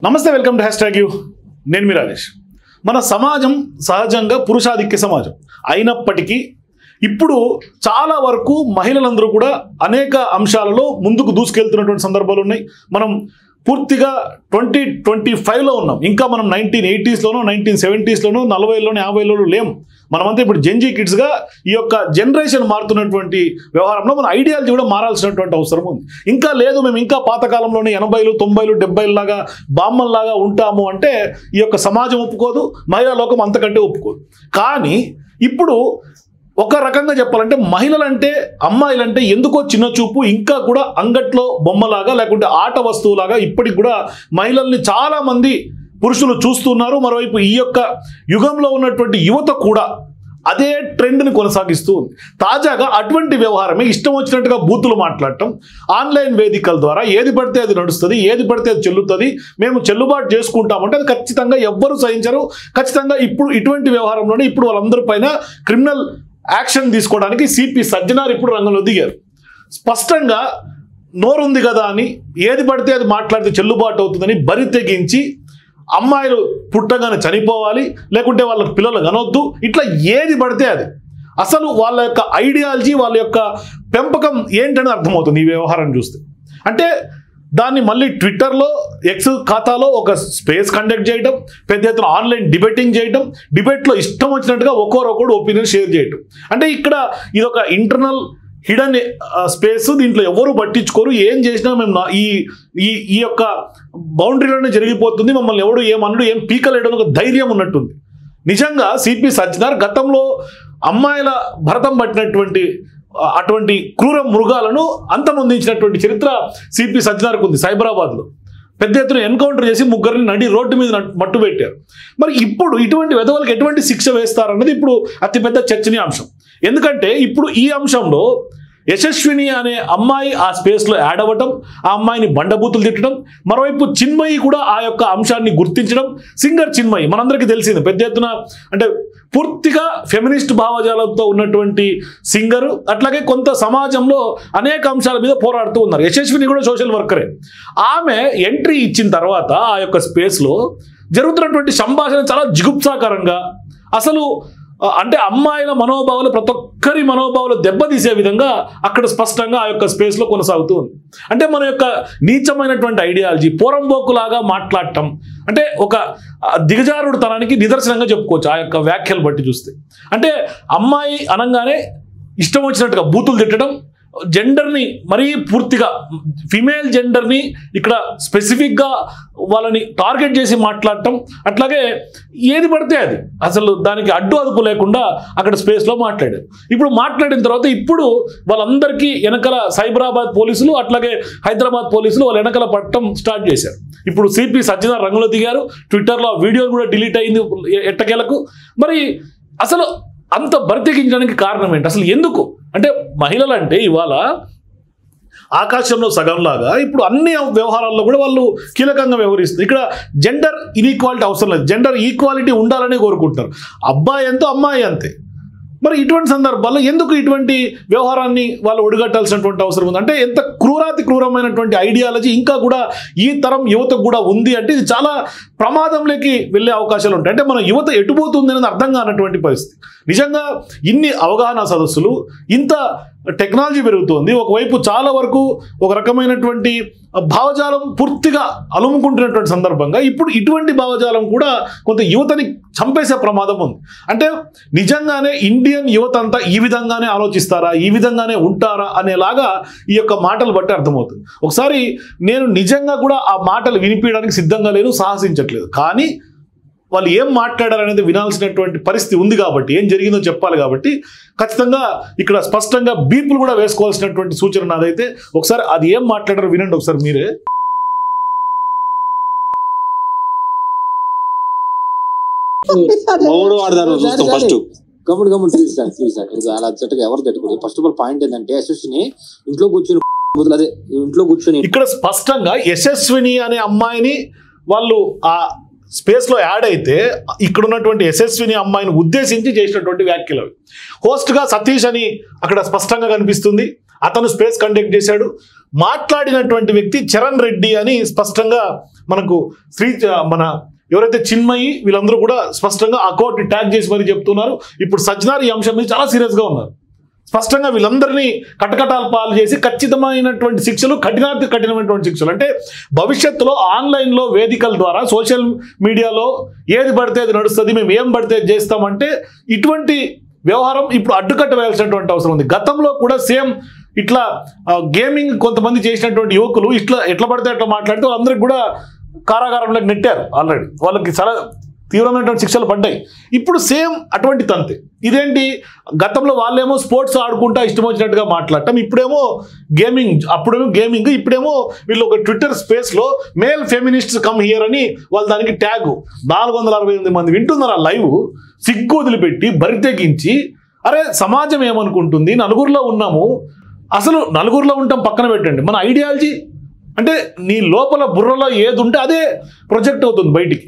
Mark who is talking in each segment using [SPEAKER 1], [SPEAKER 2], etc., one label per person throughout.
[SPEAKER 1] నమస్తే, welcome to #you. నేను మీ రాజేష్. మన సమాజం సహజంగా పురుషాధిక్య సమాజం అయినప్పటికీ ఇప్పుడు చాలా వరకు మహిళలందరూ కూడా అనేక అంశాలలో ముందుకు దూసుకెళ్తున్నటువంటి సందర్భాలు ఉన్నాయి. మనం పూర్తిగా 2025లో ఉన్నాం. ఇంకా మనం 1980స్లోనో 1970స్లోనో 40లోనో 50లోనో లేం. మనమంతా ఇప్పుడు జెన్జీ కిడ్స్గా ఈ యొక్క జనరేషన్ మారుతున్నటువంటి వ్యవహారంలో మన ఐడియాలజీ కూడా మారాల్సినటువంటి అవసరం ఉంది. ఇంకా లేదు, మేము ఇంకా పాతకాలంలోనే 80లు 90లు 70లు లాగా బామ్మల్లాగా ఉంటాము అంటే ఈ యొక్క సమాజం ఒప్పుకోదు, మహిళా లోకం అంతకంటే ఒప్పుకోదు. కానీ ఇప్పుడు ఒక రకంగా చెప్పాలంటే మహిళలంటే అమ్మాయిలంటే ఎందుకో చిన్న చూపు, ఇంకా కూడా అంగట్లో బొమ్మలాగా లేకుంటే ఆట వస్తువులాగా ఇప్పటికి కూడా మహిళల్ని చాలామంది పురుషులు చూస్తున్నారు. మరోవైపు ఈ యొక్క యుగంలో ఉన్నటువంటి యువత కూడా అదే ట్రెండ్ని కొనసాగిస్తూ ఉంది. తాజాగా అటువంటి వ్యవహారమే ఇష్టం వచ్చినట్టుగా బూతులు మాట్లాడటం, ఆన్లైన్ వేదికల ద్వారా ఏది పడితే అది నడుస్తుంది, ఏది పడితే అది చెల్లుతుంది, మేము చెల్లుబాటు చేసుకుంటామంటే అది ఖచ్చితంగా ఎవ్వరూ సహించరు. ఖచ్చితంగా ఇప్పుడు ఇటువంటి వ్యవహారంలోనే ఇప్పుడు వాళ్ళందరి పైన క్రిమినల్ యాక్షన్ తీసుకోవడానికి సిపి సజ్జనార్ ఇప్పుడు రంగంలో దిగారు. స్పష్టంగా నోరుంది కదా అని ఏది పడితే అది మాట్లాడితే చెల్లుబాటు అవుతుందని బరి తెగించి అమ్మాయిలు పుట్టగానే చనిపోవాలి, లేకుంటే వాళ్ళ పిల్లలు కనొద్దు, ఇట్లా ఏది పడితే అది. అసలు వాళ్ళ యొక్క ఐడియాలజీ, వాళ్ళ యొక్క పెంపకం ఏంటని అర్థమవుతుంది ఈ వ్యవహారం చూస్తే. అంటే దాన్ని మళ్ళీ ట్విట్టర్లో ఎక్స్ ఖాతాలో ఒక స్పేస్ కండక్ట్ చేయడం, పెద్ద ఎత్తున ఆన్లైన్ డిబేటింగ్ చేయడం, డిబేట్లో ఇష్టం వచ్చినట్టుగా ఒకరొకరు ఒపీనియన్ షేర్ చేయడం. అంటే ఇక్కడ ఇదొక ఇంటర్నల్ హిడెన్ స్పేస్, దీంట్లో ఎవరు పట్టించుకోరు, ఏం చేసినా మేము ఈ యొక్క బౌండరీలోనే జరిగిపోతుంది, మమ్మల్ని ఎవడు ఏమన్నాడు ఏం పీకలేడు ఒక ధైర్యం ఉన్నట్టుంది. నిజంగా సిపి సజ్జనార్ గతంలో అమ్మాయిల భరతం పట్టినటువంటి అటువంటి క్రూర మృగాలను అంతమొందించినటువంటి చరిత్ర సిపి సజ్జనార్కు ఉంది. సైబరాబాద్లో పెద్ద ఎత్తున ఎన్కౌంటర్ చేసి ముగ్గురిని నడి రోడ్డు మీద మట్టు పెట్టారు. మరి ఇప్పుడు ఇటువంటి వెధవలకు ఎటువంటి శిక్ష వేస్తారన్నది ఇప్పుడు అతిపెద్ద చర్చనీయాంశం. ఎందుకంటే ఇప్పుడు ఈ అంశంలో యశస్విని అనే అమ్మాయి ఆ స్పేస్లో యాడ్ అవ్వటం, ఆ అమ్మాయిని బండబూతులు తిట్టడం, మరోవైపు చిన్మయి కూడా ఆ యొక్క అంశాన్ని గుర్తించడం. సింగర్ చిన్మయి మనందరికీ తెలిసింది, పెద్ద ఎత్తున అంటే పూర్తిగా ఫెమినిస్ట్ భావజాలంతో ఉన్నటువంటి సింగరు. అట్లాగే కొంత సమాజంలో అనేక అంశాల మీద పోరాడుతూ ఉన్నారు. యశస్విని కూడా సోషల్ వర్కరే. ఆమె ఎంట్రీ ఇచ్చిన తర్వాత ఆ యొక్క స్పేస్లో జరుగుతున్నటువంటి సంభాషణ చాలా జిగుప్సాకరంగా, అసలు అంటే అమ్మాయిల మనోభావాలు ప్రతి ఒక్కరి మనోభావాలు దెబ్బతీసే విధంగా అక్కడ స్పష్టంగా ఆ యొక్క స్పేస్లో కొనసాగుతూ ఉంది. అంటే మన యొక్క నీచమైనటువంటి ఐడియాలజీ పోరంబోకులాగా మాట్లాడటం అంటే ఒక దిగజారుడు తనానికి నిదర్శనంగా చెప్పుకోవచ్చు ఆ యొక్క వ్యాఖ్యలు బట్టి చూస్తే. అంటే అమ్మాయి అనగానే ఇష్టం వచ్చినట్టుగా బూతులు తిట్టడం, జెండర్ని మరీ పూర్తిగా ఫిమేల్ జెండర్ని ఇక్కడ స్పెసిఫిక్గా వాళ్ళని టార్గెట్ చేసి మాట్లాడటం, అట్లాగే ఏది పడితే అది అసలు దానికి అడ్డు అదుపు లేకుండా అక్కడ స్పేస్లో మాట్లాడారు. ఇప్పుడు మాట్లాడిన తర్వాత ఇప్పుడు వాళ్ళందరికీ వెనకల సైబరాబాద్ పోలీసులు అట్లాగే హైదరాబాద్ పోలీసులు వాళ్ళ వెనకల పట్టడం స్టార్ట్ చేశారు. ఇప్పుడు సిపి సజ్జనార్ రంగంలో దిగారు. ట్విట్టర్లో వీడియో కూడా డిలీట్ అయింది ఎట్టకేలకు. మరి అసలు అంత బరితెగించడానికి కారణం ఏంటి? అసలు ఎందుకు? అంటే మహిళలంటే ఇవాళ ఆకాశంలో సగంలాగా ఇప్పుడు అన్ని వ్యవహారాల్లో కూడా వాళ్ళు కీలకంగా వ్యవహరిస్తారు. ఇక్కడ జెండర్ ఇన్ఈక్వాలిటీ అవసరం లేదు, జెండర్ ఈక్వాలిటీ ఉండాలనే కోరుకుంటారు. అబ్బాయి ఎంతో అమ్మాయి అంతే. మరి ఇటువంటి సందర్భాల్లో ఎందుకు ఇటువంటి వ్యవహారాన్ని వాళ్ళు ఒడిగట్టాల్సినటువంటి అవసరం ఉంది? అంటే ఎంత క్రూరమైనటువంటి ఐడియాలజీ ఇంకా కూడా ఈ తరం యువతకు కూడా ఉంది అంటే ఇది చాలా ప్రమాదంలోకి వెళ్ళే అవకాశాలు ఉంటాయి. అంటే మన యువత ఎటుపోతుంది అనేది అర్థం కానటువంటి పరిస్థితి. నిజంగా ఇన్ని అవగాహన సదస్సులు, ఇంత టెక్నాలజీ పెరుగుతోంది, ఒకవైపు చాలా వరకు ఒక రకమైనటువంటి భావజాలం పూర్తిగా అలుముకుంటున్నటువంటి సందర్భంగా ఇప్పుడు ఇటువంటి భావజాలం కూడా కొంత యువతని చంపేసే ప్రమాదం ఉంది. అంటే నిజంగానే ఇండియన్ యువత అంతా ఈ విధంగానే ఆలోచిస్తారా, ఈ విధంగానే ఉంటారా అనేలాగా ఈ యొక్క మాటలు బట్టి అర్థమవుతుంది. ఒకసారి నేను నిజంగా కూడా ఆ మాటలు వినిపించడానికి సిద్ధంగా లేను, సాహసించట్లేదు. కానీ వాళ్ళు ఏం మాట్లాడారనేది వినాల్సినటువంటి పరిస్థితి ఉంది కాబట్టి, ఏం జరిగిందో చెప్పాలి కాబట్టి ఖచ్చితంగా ఇక్కడ స్పష్టంగా బీపులు కూడా వేసుకోవాల్సినటువంటి సూచన నాదైతే. ఒకసారి అది ఏం మాట్లాడారో వినండి ఒకసారి మీరే.
[SPEAKER 2] ఫస్ట్ ఆఫ్ ఆల్ పాయింట్ ఏంటంటే యశస్విని ఇంట్లో కూర్చొని
[SPEAKER 1] ఇక్కడ స్పష్టంగా యశస్విని అనే అమ్మాయిని వాళ్ళు ఆ స్పేస్లో యాడ్ అయితే ఇక్కడ ఉన్నటువంటి యశస్విని అమ్మాయిని ఉద్దేశించి చేసినటువంటి వ్యాఖ్యలు. హోస్ట్గా సతీష్ అని అక్కడ స్పష్టంగా కనిపిస్తుంది. అతను స్పేస్ కండక్ట్ చేశాడు. మాట్లాడినటువంటి వ్యక్తి చరణ్ రెడ్డి అని స్పష్టంగా మనకు మన ఎవరైతే చిన్మయి వీళ్ళందరూ కూడా స్పష్టంగా అకౌంట్ని ట్యాగ్ చేసి మరీ చెప్తున్నారు. ఇప్పుడు సజ్జనార్ ఈ అంశం మీద చాలా సీరియస్గా ఉన్నారు. స్పష్టంగా వీళ్ళందరినీ కటకటాలు పాలు చేసి ఖచ్చితమైనటువంటి శిక్షలు, కఠినమైనటువంటి శిక్షలు, అంటే భవిష్యత్తులో ఆన్లైన్లో వేదికల ద్వారా సోషల్ మీడియాలో ఏది పడితే అది నడుస్తుంది, మేము ఏం పడితే చేస్తామంటే ఇటువంటి వ్యవహారం ఇప్పుడు అడ్డుకట్ట వేయాల్సినటువంటి అవసరం ఉంది. గతంలో కూడా సేమ్ ఇట్లా గేమింగ్ కొంతమంది చేసినటువంటి యువకులు ఎట్లా పడితే అట్లా మాట్లాడితే వాళ్ళందరికీ కూడా కారాగారంలోకి నెట్టారు. ఆల్రెడీ వాళ్ళకి చాలా తీవ్రమైనటువంటి శిక్షలు పడ్డాయి. ఇప్పుడు సేమ్ అటువంటి తంతే. ఇదేంటి, గతంలో వాళ్ళేమో స్పోర్ట్స్ ఆడుకుంటా ఇష్టం వచ్చినట్టుగా మాట్లాడటం, ఇప్పుడేమో గేమింగ్, అప్పుడేమో గేమింగ్, ఇప్పుడేమో వీళ్ళు ఒక ట్విట్టర్ స్పేస్లో మేల్ ఫెమినిస్ట్స్ కమ్ హియర్ అని వాళ్ళు దానికి ట్యాగ్ 468 మంది వింటున్నారు ఆ లైవ్. సిగ్గు వదిలిపెట్టి బరితెగించి, అరే సమాజం ఏమనుకుంటుంది, నలుగురిలో ఉన్నాము, అసలు నలుగురిలో ఉంటాం పక్కన పెట్టండి, మన ఐడియాలజీ అంటే నీ లోపల బుర్రలో ఏది ఉంటే అదే ప్రొజెక్ట్ అవుతుంది బయటికి,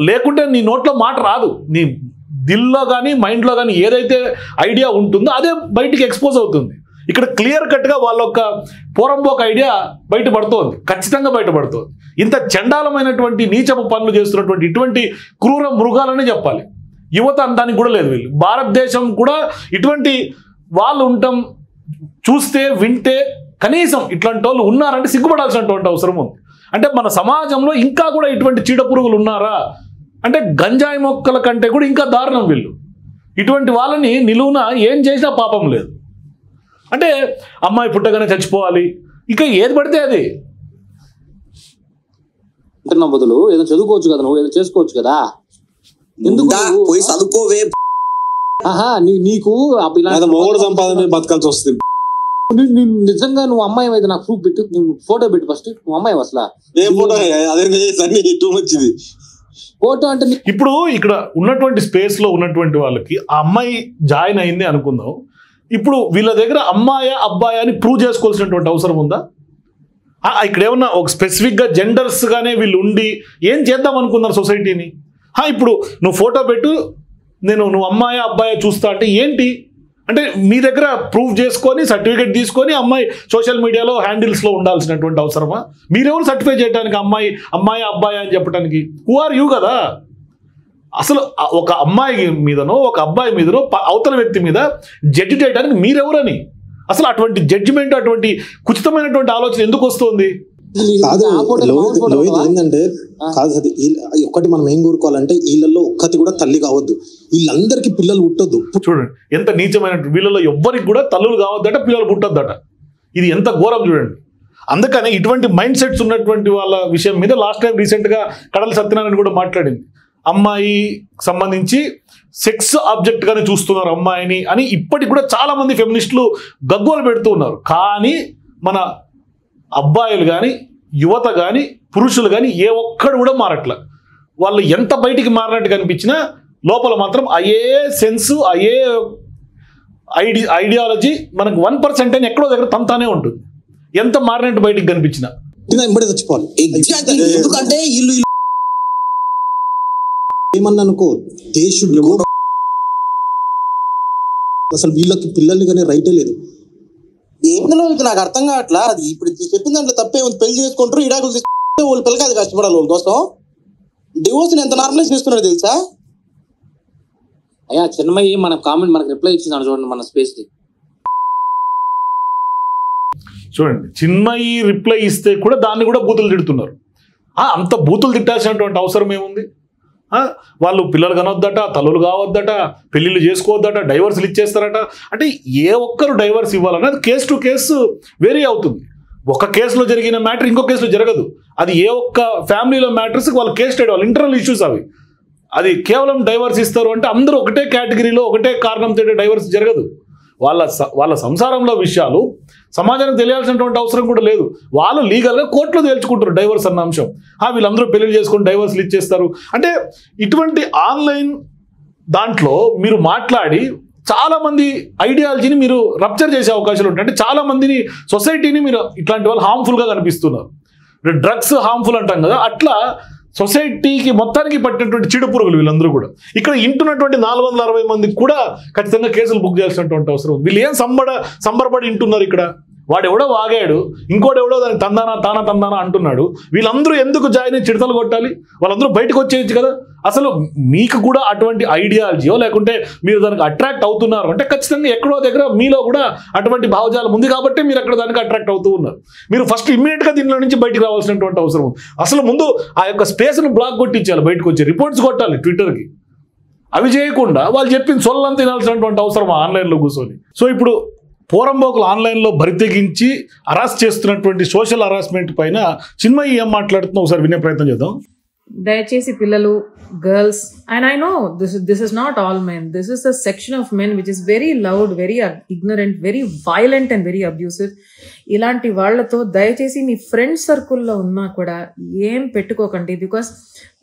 [SPEAKER 1] లేకుంటే నీ నోట్లో మాట రాదు. నీ దిల్లో కానీ మైండ్లో కానీ ఏదైతే ఐడియా ఉంటుందో అదే బయటికి ఎక్స్పోజ్ అవుతుంది. ఇక్కడ క్లియర్ కట్గా వాళ్ళ యొక్క పోరంబోక ఐడియా బయటపడుతోంది, ఖచ్చితంగా బయటపడుతోంది. ఇంత చండాలమైనటువంటి నీచపు పనులు చేస్తున్నటువంటి ఇటువంటి క్రూర మృగాలనే చెప్పాలి. యువత అనడానికి కూడా లేదు వీళ్ళు. భారతదేశం కూడా ఇటువంటి వాళ్ళు ఉండటం చూస్తే వింటే కనీసం ఇట్లాంటి వాళ్ళు ఉన్నారంటే సిగ్గుపడాల్సినటువంటి అవసరం ఉంది. అంటే మన సమాజంలో ఇంకా కూడా ఇటువంటి చీడ పురుగులు ఉన్నారా అంటే గంజాయి మొక్కల కంటే కూడా ఇంకా దారుణం వీళ్ళు. ఇటువంటి వాళ్ళని నిలువున ఏం చేసినా పాపం లేదు. అంటే అమ్మాయి పుట్టగానే చచ్చిపోవాలి, ఇక ఏది పడితే అది.
[SPEAKER 2] బదులు ఏదో చదువుకోవచ్చు కదా, నువ్వు ఏదో చేసుకోవచ్చు కదా, ఎందుకు పోయి చదువుకోవే? నీకు మొగడు సంపాదన బతకాల్సి వస్తుంది. నిజంగా నువ్వు అమ్మాయి అయితే నాకు ప్రూఫ్ పెట్టు, నువ్వు ఫోటో పెట్టు ఫస్ట్. నువ్వు అమ్మాయి అసలు ఏం ఫోటో? అదే ఫోటో అంటే
[SPEAKER 1] ఇప్పుడు ఇక్కడ ఉన్నటువంటి స్పేస్ లో ఉన్నటువంటి వాళ్ళకి ఆ అమ్మాయి జాయిన్ అయింది అనుకుందాం. ఇప్పుడు వీళ్ళ దగ్గర అమ్మాయి అబ్బాయి అని ప్రూవ్ చేసుకోవాల్సినటువంటి అవసరం ఉందా? ఇక్కడ ఏమన్నా ఒక స్పెసిఫిక్ గా జెండర్స్ గానే వీళ్ళు ఉండి ఏం చేద్దాం అనుకున్నారు సొసైటీని? ఇప్పుడు నువ్వు ఫోటో పెట్టు, నువ్వు అమ్మాయి అబ్బాయి చూస్తా అంటే ఏంటి అంటే మీ దగ్గర ప్రూవ్ చేసుకొని సర్టిఫికేట్ తీసుకొని అమ్మాయి సోషల్ మీడియాలో హ్యాండిల్స్లో ఉండాల్సినటువంటి అవసరమా? మీరెవరు సర్టిఫై చేయడానికి అమ్మాయి అబ్బాయి అని చెప్పడానికి? హూ ఆర్ యూ కదా? అసలు ఒక అమ్మాయి మీదనో ఒక అబ్బాయి మీదనో అవతల వ్యక్తి మీద జడ్జి చేయడానికి మీరెవరని? అసలు అటువంటి జడ్జిమెంట్, అటువంటి కుచితమైనటువంటి ఆలోచన ఎందుకు వస్తుంది?
[SPEAKER 3] ఏంటంటే కాదు అది ఒక్కటి మనం ఏం కోరుకోవాలంటే వీళ్ళల్లో ఒక్కటి కూడా తల్లి కావద్దు, వీళ్ళందరికీ పిల్లలు పుట్టొద్దు.
[SPEAKER 1] చూడండి ఎంత నీచమైన, వీళ్ళలో ఎవ్వరికి కూడా తల్లులు కావద్దట, పిల్లలు పుట్టొద్దట. ఇది ఎంత ఘోరం చూడండి. అందుకనే ఇటువంటి మైండ్ సెట్స్ ఉన్నటువంటి వాళ్ళ విషయం మీద లాస్ట్ టైం రీసెంట్గా కడల సత్యనారాయణ కూడా మాట్లాడింది. అమ్మాయి సంబంధించి సెక్స్ ఆబ్జెక్ట్గానే చూస్తున్నారు అమ్మాయిని అని ఇప్పటికి కూడా చాలామంది ఫెమినిస్టులు గగ్గోలు పెడుతూ ఉన్నారు. కానీ మన అబ్బాయిలు కానీ యువత కానీ పురుషులు కానీ ఏ ఒక్కడు కూడా మారట్ల. వాళ్ళు ఎంత బయటికి మారినట్టు కనిపించినా లోపల మాత్రం అయ్యే సెన్స్, అయ్యే ఐడియాలజీ మనకు 1% అని ఎక్కడో దగ్గర తంతానే ఉంటుంది. ఎంత మారినట్టు బయటికి కనిపించినా
[SPEAKER 3] చచ్చిపోవాలి. ఎందుకంటే వీళ్ళు ఏమన్నా అనుకో దేశుడు అసలు వీళ్ళకి పిల్లల్ని కానీ రైటే లేదు. ఏందో నాకు అర్థం కావట్లా. అది ఇప్పుడు చెప్పిన దాంట్లో తప్పే ఉంది. పెళ్లి చేసుకుంటారు, ఇడాకులు తీసుకుంటే వాళ్ళు పిల్లకి అది కష్టపడాలి వాళ్ళ కోసం. డివోర్స్ ఎంత నార్మలైజ్ చేస్తున్నారు తెలుసా?
[SPEAKER 2] అయ్యా చిన్నమయ్యి మన కామెంట్ మనకు రిప్లై ఇచ్చింది చూడండి మన స్పేస్ కి.
[SPEAKER 1] చూడండి చిన్మయి రిప్లై ఇస్తే కూడా దాన్ని కూడా బూతులు తిడుతున్నారు. అంత బూతులు తిట్టాల్సినటువంటి అవసరం ఏముంది? వాళ్ళు పిల్లలు కనొద్దట, తల్లులు కావద్దట, పెళ్ళిళ్ళు చేసుకోవద్దట, డైవర్స్లు ఇచ్చేస్తారట. అంటే ఏ ఒక్కరు డైవర్స్ ఇవ్వాలన్నా అది కేసు టు కేసు వేరీ అవుతుంది. ఒక కేసులో జరిగిన మ్యాటర్ ఇంకో కేసులో జరగదు. అది ఏ ఒక్క ఫ్యామిలీలో మ్యాటర్స్ వాళ్ళ కేసు స్టడీ, వాళ్ళ ఇంటర్నల్ ఇష్యూస్ అవి. అది కేవలం డైవర్స్ ఇస్తారు అంటే అందరూ ఒకటే కేటగిరీలో ఒకటే కారణంతో డైవర్స్ జరగదు. వాళ్ళ సంసారంలో విషయాలు సమాజానికి తెలియాల్సినటువంటి అవసరం కూడా లేదు. వాళ్ళు లీగల్గా కోర్టులో తేల్చుకుంటారు డైవర్స్ అన్న అంశం. వీళ్ళందరూ పెళ్లి చేసుకుని డైవర్స్లు ఇచ్చేస్తారు. అంటే ఇటువంటి ఆన్లైన్ దాంట్లో మీరు మాట్లాడి చాలామంది ఐడియాలజీని మీరు రప్చర్ చేసే అవకాశాలు ఉంటాయి. అంటే చాలామందిని సొసైటీని మీరు ఇట్లాంటి వాళ్ళు హార్మ్ఫుల్గా కనిపిస్తున్నారు. డ్రగ్స్ హార్మ్ఫుల్ అంటాం కదా, అట్లా సొసైటీకి మొత్తానికి పట్టినటువంటి చీడ పురుగులు వీళ్ళందరూ కూడా. ఇక్కడ ఇంటున్నటువంటి 460 మందికి కూడా ఖచ్చితంగా కేసులు బుక్ చేయాల్సినటువంటి అవసరం ఉంది. వీళ్ళు ఏం సంబరపడి ఇంటున్నారు ఇక్కడ? వాడెవడో వాగాడు, ఇంకోడెవడో దానికి తందానా అంటున్నాడు. వీళ్ళందరూ ఎందుకు జాయిన్ అయ్యి చిడతలు కొట్టాలి? వాళ్ళందరూ బయటకు వచ్చేయచ్చు కదా. అసలు మీకు కూడా అటువంటి ఐడియాలజీయో లేకుంటే మీరు దానికి అట్రాక్ట్ అవుతున్నారు అంటే ఖచ్చితంగా ఎక్కడో దగ్గర మీలో కూడా అటువంటి భావజాలం ఉంది కాబట్టి మీరు అక్కడ దానికి అట్రాక్ట్ అవుతూ ఉన్నారు. మీరు ఫస్ట్ ఇమ్మీడియట్గా దీనిలో నుంచి బయటకు రావాల్సినటువంటి అవసరం ఉంది. అసలు ముందు ఆ యొక్క స్పేస్ను బ్లాక్ కొట్టించాలి, బయటకు వచ్చి రిపోర్ట్స్ కొట్టాలి ట్విట్టర్కి. అవి చేయకుండా వాళ్ళు చెప్పిన సొల్లంతా తినాల్సినటువంటి అవసరం ఆన్లైన్లో కూర్చొని. సో ఇప్పుడు పోరంబోకులు ఆన్లైన్లో బరితెగించి అరెస్ట్ చేస్తున్నటువంటి సోషల్ హరాస్మెంట్ పైన చిన్మయి ఏం మాట్లాడుతున్నా ఒకసారి వినే ప్రయత్నం చేద్దాం.
[SPEAKER 4] దయచేసి పిల్లలు, girls, and I know this is not all men. This is a section of men which is very loud, very ignorant, very violent and very abusive. ఇలాంటి వాళ్ళతో దయచేసి మీ ఫ్రెండ్ సర్కిల్లో ఉన్నా కూడా ఏం పెట్టుకోకండి. Because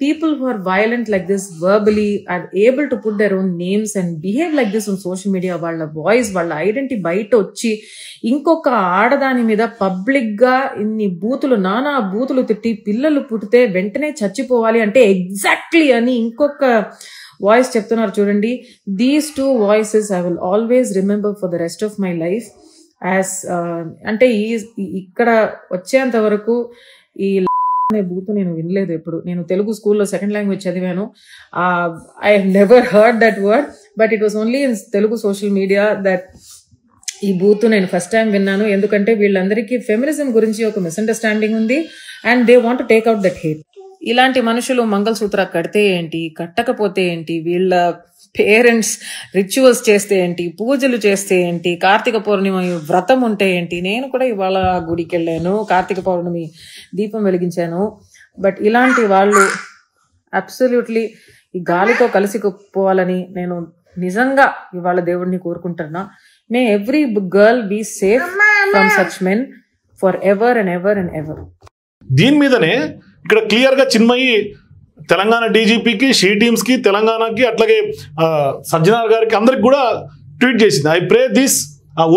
[SPEAKER 4] people who are violent like this verbally are able to put their own names and behave like this on social media. వాళ్ళ voice, వాళ్ళ ఐడెంటిటీ బయట వచ్చి ఇంకొక ఆడదాని మీద పబ్లిక్ గా ఇన్ని నానా బూతులు తిట్టి పిల్లలు పుట్టితే వెంటనే చచ్చిపోవాలి అంటే ఎగ్జాక్ట్లీ అని ఇంకొక వాయిస్ చెప్తున్నారు చూడండి. These 2 voices I will always remember for the rest of my life. అంటే ఇక్కడ వచ్చేంత వరకు ఈ అనే బూత్ నేను వినలేదు ఎప్పుడు. నేను తెలుగు స్కూల్లో 2nd language చదివాను. I never heard that word, but it was only in Telugu social media that ఈ బూత్ నేను ఫస్ట్ టైం విన్నాను. ఎందుకంటే వీళ్ళందరికీ ఫెమినిజం గురించి ఒక మిస్అండర్స్టాండింగ్ ఉంది and they want to take out that hate. ఇలాంటి మనుషులు మంగళసూత్ర కడితే ఏంటి, కట్టకపోతే ఏంటి, వీళ్ళ పేరెంట్స్ రిచువల్స్ చేస్తే ఏంటి, పూజలు చేస్తే ఏంటి, కార్తీక పౌర్ణమి వ్రతం ఉంటే ఏంటి. నేను కూడా ఇవాళ గుడికి వెళ్ళాను, కార్తీక పౌర్ణమి దీపం వెలిగించాను. బట్ ఇలాంటి వాళ్ళు అబ్సల్యూట్లీ ఈ గాలితో కలిసిపోవాలని నేను నిజంగా ఇవాళ దేవుడిని కోరుకుంటున్నా. May every girl be safe from such men for ever and ever and ever.
[SPEAKER 1] దీని మీదనే ఇక్కడ క్లియర్గా చిన్మయి తెలంగాణ డీజీపీకి, షీ టీమ్స్కి, తెలంగాణకి, అట్లాగే సజ్జనార్ గారికి అందరికి కూడా ట్వీట్ చేసింది. I pray this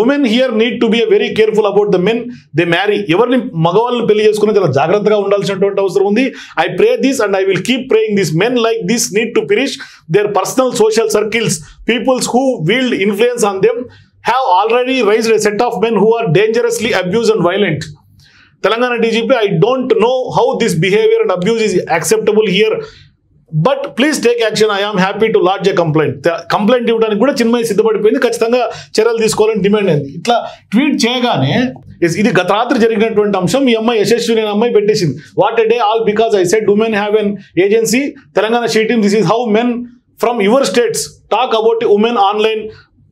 [SPEAKER 1] women here need to be very careful about the men they marry. ఎవరిని మగవాళ్ళని పెళ్లి చేసుకుని చాలా జాగ్రత్తగా ఉండాల్సినటువంటి అవసరం ఉంది. I pray this and I will keep praying this. Men like this need to finish their personal social circles. Peoples who wield influence on them have already raised a set of men who are dangerously abused and violent. Telangana DGP, I don't know how this behavior and abuse is acceptable here, but please take action. I am happy to lodge a complaint. Complaint ఇవ్వడానికి కూడా చిన్మయి సిద్ధపడిపోయింది. ఖచ్చితంగా చర్యలు తీసుకోవాలని demand అయింది. ఇట్లా tweet చేయగానే ఇది గత రాత్రి జరిగినటువంటి అంశం. ఈ అమ్మాయి యశస్విని అనే అమ్మాయి పెట్టేసింది. What a day all because I said women have an agency. Telangana she team, this is how men from your states talk about women online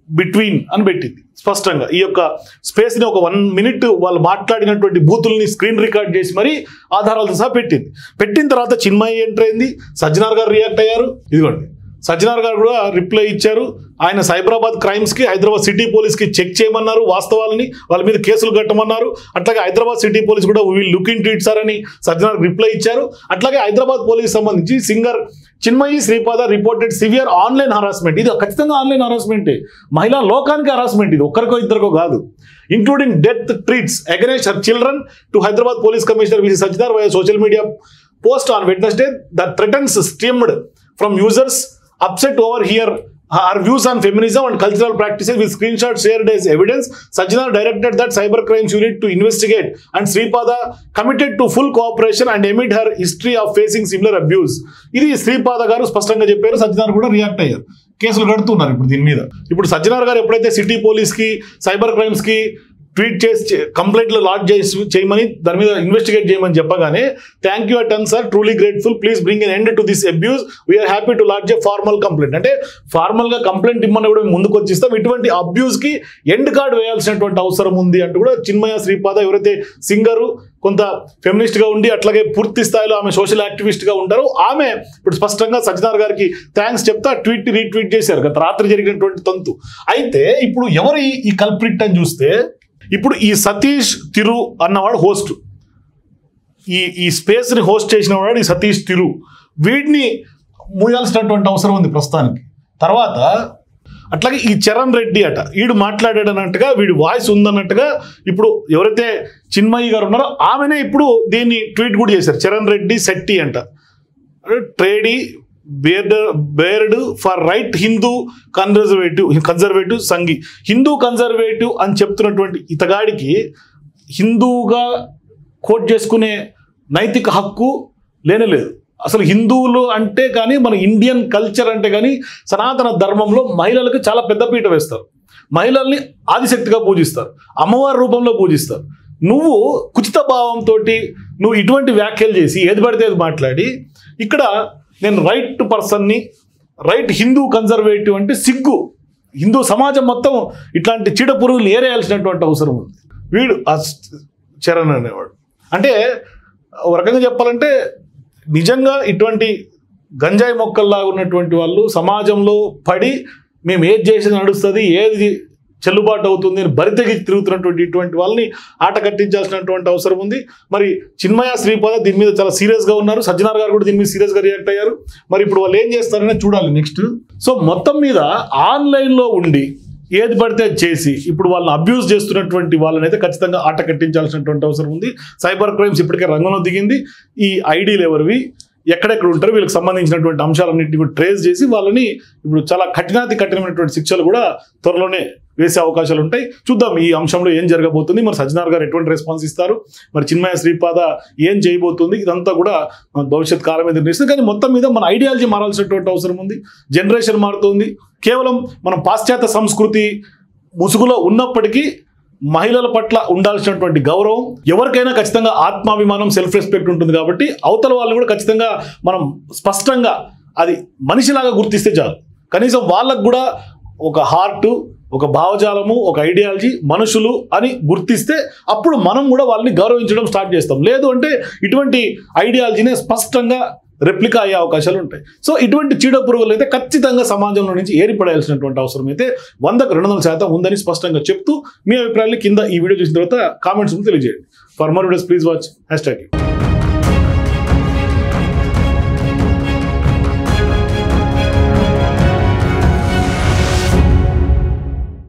[SPEAKER 1] between అని పెట్టింది. స్పష్టంగా ఈ యొక్క స్పేస్ని ఒక 1 minute వాళ్ళు మాట్లాడినటువంటి బూతుల్ని స్క్రీన్ రికార్డ్ చేసి మరీ ఆధారాలతో సహా పెట్టింది. పెట్టిన తర్వాత చిన్మయి ఎంటర్ అయింది, సజ్జనార్ గారు రియాక్ట్ అయ్యారు. ఇదిగోండి, సజ్జనార్ గారు కూడా రిప్లై ఇచ్చారు. ఆయన సైబరాబాద్ క్రైమ్స్కి, హైదరాబాద్ సిటీ పోలీస్కి చెక్ చేయమన్నారు వాస్తవాలని, వాళ్ళ మీద కేసులు కట్టమన్నారు. అట్లాగే హైదరాబాద్ సిటీ పోలీస్ కూడా will look into it sir అని సజ్జనార్ రిప్లై ఇచ్చారు. అట్లాగే హైదరాబాద్ పోలీస్ సంబంధించి singer Chinmayi Sripada reported severe online harassment. ఇది ఖచ్చితంగా ఆన్లైన్ హరాస్మెంటే, మహిళా లోకానికి హరాస్మెంట్. ఇది ఒక్కరికో ఇద్దరికో కాదు. Including death treats against her children to Hyderabad police commissioner VC Sajjanar via social media post on Wednesday that threatens stemmed from users upset over her views on feminism and cultural practices with screenshots shared as evidence. Sajjanar directed that cyber crimes unit to investigate and Sripada committed to full cooperation and amid her history of facing similar abuse. ఇది శ్రీపాద గారు స్పష్టంగా చెప్పారు. సజ్జనార్ కూడా react అయ్యారు. కేసులు కడుతున్నారు ఇప్పుడు దీని మీద. ఇప్పుడు సజ్జనార్ గారు ఎప్పుడైతే సిటీ పోలీస్కి, సైబర్ క్రైమ్స్కి ట్వీట్ చేసి కంప్లైంట్లు లాడ్జ్ చేయమని, దాని మీద ఇన్వెస్టిగేట్ చేయమని చెప్పగానే థ్యాంక్ యూ అటన్ sir, truly grateful, please bring an end to this abuse, we are happy to lodge a formal complaint. అంటే ఫార్మల్గా కంప్లైంట్ ఇమ్మని కూడా ముందుకు వచ్చిస్తాం, ఇటువంటి అబ్యూస్కి ఎండ్ కార్డ్ వేయాల్సినటువంటి అవసరం ఉంది అంటూ కూడా చిన్మయ శ్రీపాద, ఎవరైతే సింగరు, కొంత ఫెమినిస్ట్గా ఉండి అట్లాగే పూర్తి స్థాయిలో ఆమె సోషల్ యాక్టివిస్ట్గా ఉంటారు, ఆమె ఇప్పుడు స్పష్టంగా సజ్జనార్ గారికి థ్యాంక్స్ చెప్తా ట్వీట్ రీట్వీట్ చేశారు గత రాత్రి జరిగినటువంటి తంతు. అయితే ఇప్పుడు ఎవరు ఈ కల్ప్రిట్ అని చూస్తే, ఇప్పుడు ఈ సతీష్ తిరు అన్నవాడు హోస్ట్, ఈ స్పేస్ని హోస్ట్ చేసిన వాడు ఈ సతీష్ తిరు, వీడిని మూయాల్సినటువంటి అవసరం ఉంది ప్రస్తుతానికి. తర్వాత అట్లాగే ఈ చరణ్ రెడ్డి అట, వీడు మాట్లాడాడన్నట్టుగా, వీడి వాయిస్ ఉందన్నట్టుగా ఇప్పుడు ఎవరైతే చిన్మయి గారు ఉన్నారో ఆమెనే ఇప్పుడు దీన్ని ట్వీట్ కూడా చేశారు. చరణ్ రెడ్డి శెట్టి అంట. Trad beard far right Hindu conservative Sanghi. Hindu conservative అని చెప్తున్నటువంటి ఇతగాడికి హిందూగా కోట్ చేసుకునే నైతిక హక్కు లేనేలేదు. అసలు హిందువులు అంటే కానీ మన ఇండియన్ కల్చర్ అంటే కానీ సనాతన ధర్మంలో మహిళలకు చాలా పెద్దపీట వేస్తారు. మహిళల్ని ఆదిశక్తిగా పూజిస్తారు, అమ్మవారి రూపంలో పూజిస్తారు. నువ్వు కుచిత భావంతో నువ్వు ఇటువంటి వ్యాఖ్యలు చేసి ఏది పడితే అది మాట్లాడి ఇక్కడ నేను రైట్ పర్సన్ని, రైట్ హిందూ కన్జర్వేటివ్ అంటే సిగ్గు. హిందూ సమాజం మొత్తం ఇట్లాంటి చీడ పురుగులు ఏరేయాల్సినటువంటి అవసరం ఉంది. వీడు చరణ్ అనేవాడు అంటే ఒక రకంగా చెప్పాలంటే నిజంగా ఇటువంటి గంజాయి మొక్కల్లాగా ఉన్నటువంటి వాళ్ళు సమాజంలో పడి మేము ఏది చేసి నడుస్తుంది, ఏది చెల్లుబాటు అవుతుంది అని బరితెగి తిరుగుతున్నటువంటి ఇటువంటి వాళ్ళని ఆట కట్టించాల్సినటువంటి అవసరం ఉంది. మరి చిన్మయ శ్రీపాద దీని మీద చాలా సీరియస్గా ఉన్నారు. సజ్జనార్ గారు కూడా దీని మీద సీరియస్గా రియాక్ట్ అయ్యారు. మరి ఇప్పుడు వాళ్ళు ఏం చేస్తారనే చూడాలి నెక్స్ట్. సో మొత్తం మీద ఆన్లైన్లో ఉండి ఏది పడితే అది చేసి ఇప్పుడు వాళ్ళని అబ్యూజ్ చేస్తున్నటువంటి వాళ్ళని అయితే ఖచ్చితంగా ఆట కట్టించాల్సినటువంటి అవసరం ఉంది. సైబర్ క్రైమ్స్ ఇప్పటికే రంగంలో దిగింది. ఈ ఐడీలు ఎవరివి, ఎక్కడెక్కడ ఉంటారు, వీళ్ళకి సంబంధించినటువంటి అంశాలన్నింటినీ కూడా ట్రేస్ చేసి వాళ్ళని ఇప్పుడు చాలా కఠినమైనటువంటి శిక్షలు కూడా త్వరలోనే వేసే అవకాశాలు ఉంటాయి. చూద్దాం ఈ అంశంలో ఏం జరగబోతుంది. మరి సజ్జనార్ గారు ఎటువంటి రెస్పాన్స్ ఇస్తారు, మరి చిన్మయ శ్రీపాద ఏం చేయబోతుంది, ఇదంతా కూడా భవిష్యత్ కాలమే నిర్ణయిస్తుంది. కానీ మొత్తం మీద మన ఐడియాలజీ మారాల్సినటువంటి అవసరం ఉంది. జనరేషన్ మారుతుంది. కేవలం మనం పాశ్చాత్య సంస్కృతి ముసుగులో ఉన్నప్పటికీ మహిళల పట్ల ఉండాల్సినటువంటి గౌరవం ఎవరికైనా ఖచ్చితంగా ఆత్మాభిమానం, సెల్ఫ్ రెస్పెక్ట్ ఉంటుంది. కాబట్టి అవతల వాళ్ళని కూడా ఖచ్చితంగా మనం స్పష్టంగా అది మనిషిలాగా గుర్తిస్తే చాలు. కనీసం వాళ్ళకు కూడా ఒక హార్ట్, ఒక భావజాలము, ఒక ఐడియాలజీ, మనుషులు అని గుర్తిస్తే అప్పుడు మనం కూడా వాళ్ళని గౌరవించడం స్టార్ట్ చేస్తాం. లేదు అంటే ఇటువంటి ఐడియాలజీనే స్పష్టంగా రెప్లికా అయ్యే అవకాశాలు ఉంటాయి. సో ఇటువంటి చీడ పురుగులు అయితే ఖచ్చితంగా సమాజంలో నుంచి ఏర్పడాల్సినటువంటి అవసరం అయితే 100కు 200% ఉందని స్పష్టంగా చెప్తూ మీ అభిప్రాయాన్ని కింద ఈ వీడియో చూసిన తర్వాత కామెంట్స్ తెలియజేయండి. For more videos please watch #.